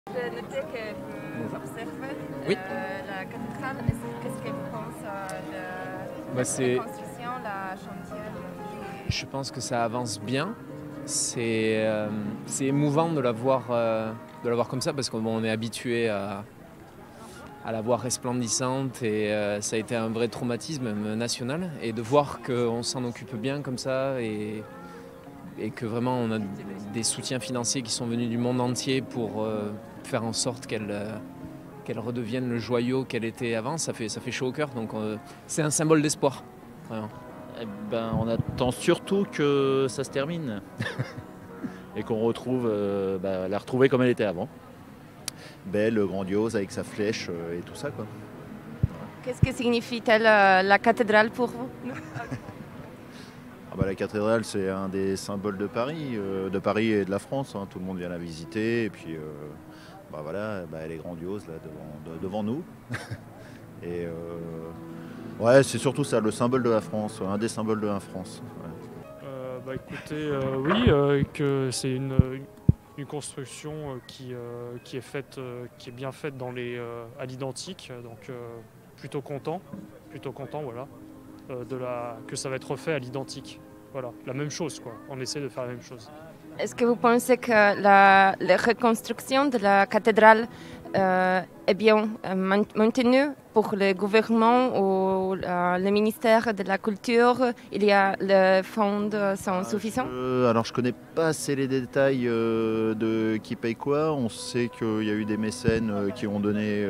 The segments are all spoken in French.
J'ai noté que vous observez Oui. la cathédrale. Qu'est-ce que vous pensez de la construction, la chantier? Je pense que ça avance bien. C'est émouvant de la voir comme ça parce qu'on est habitué à la voir resplendissante et ça a été un vrai traumatisme national. Et de voir qu'on s'en occupe bien comme ça et que vraiment on a des soutiens financiers qui sont venus du monde entier pour faire en sorte qu'elle redevienne le joyau qu'elle était avant, ça fait chaud au cœur. Donc c'est un symbole d'espoir, vraiment. Eh ben, on attend surtout que ça se termine et qu'on retrouve, la retrouver comme elle était avant. Belle, grandiose, avec sa flèche et tout ça, quoi. Qu'est-ce que signifie-t-elle la cathédrale pour vous? Ah bah, la cathédrale, c'est un des symboles de Paris et de la France. Hein. Tout le monde vient la visiter et puis elle est grandiose là, devant nous. Et ouais, c'est surtout ça, le symbole de la France, un des symboles de la France. Ouais. Écoutez, oui, que c'est une construction qui est bien faite à l'identique, donc plutôt content, voilà, que ça va être refait à l'identique. Voilà, la même chose, quoi. On essaie de faire la même chose. Est-ce que vous pensez que la reconstruction de la cathédrale est bien maintenue pour le gouvernement ou le ministère de la Culture? Il y a les fonds sont suffisants? Alors je connais pas assez les détails de qui paye quoi. On sait qu'il y a eu des mécènes qui ont donné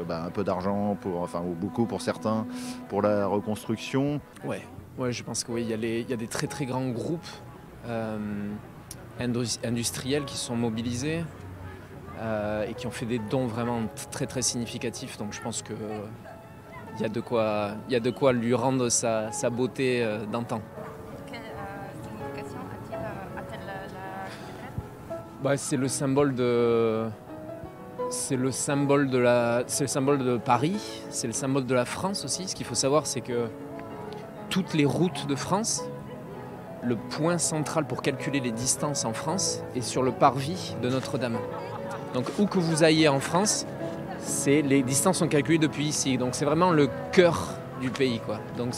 un peu d'argent, ou beaucoup pour certains, pour la reconstruction. Ouais, je pense que oui, il y a des très très grands groupes industriels qui se sont mobilisés et qui ont fait des dons vraiment très très significatifs. Donc je pense que il y a de quoi lui rendre sa beauté d'antan. Quelle signification a-t-elle la cathédrale? C'est le symbole de Paris, c'est le symbole de la France aussi. Ce qu'il faut savoir, c'est que toutes les routes de France, le point central pour calculer les distances en France est sur le parvis de Notre-Dame. Donc où que vous ayez en France, les distances sont calculées depuis ici. Donc c'est vraiment le cœur du pays, quoi. Donc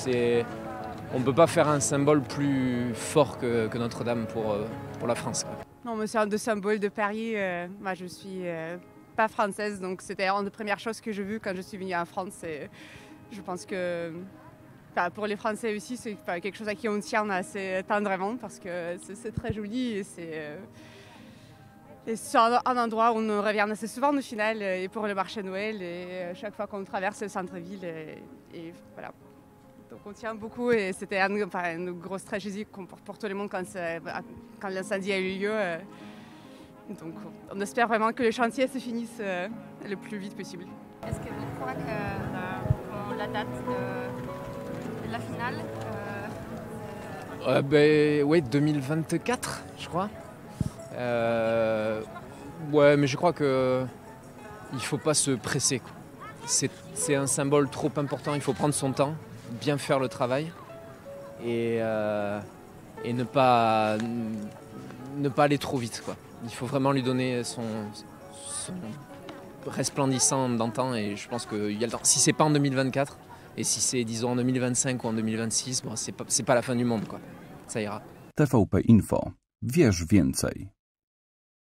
on ne peut pas faire un symbole plus fort que Notre-Dame pour la France, quoi. Non, mais c'est un des symboles de Paris. Moi, je suis pas française, donc c'était une des premières choses que j'ai vues quand je suis venue en France. Et je pense que pour les Français aussi, c'est quelque chose à qui on tient assez tendrement parce que c'est très joli et c'est un endroit où on revient assez souvent au final et pour le marché Noël et chaque fois qu'on traverse le centre-ville et voilà. Donc on tient beaucoup et c'était une grosse tragédie pour tout le monde quand l'incendie a eu lieu. Donc on espère vraiment que le chantier se finisse le plus vite possible. Est-ce que vous croyez que la date de la finale Oui, 2024, je crois. Ouais, mais je crois que il faut pas se presser, quoi. C'est un symbole trop important, il faut prendre son temps, bien faire le travail et ne pas aller trop vite, quoi. Il faut vraiment lui donner son resplendissant d'antan et je pense qu'il y a le temps. Si c'est pas en 2024 et si c'est disons en 2025 ou en 2026, c'est pas la fin du monde, quoi. Ça ira. TVP Info. Wiesz więcej.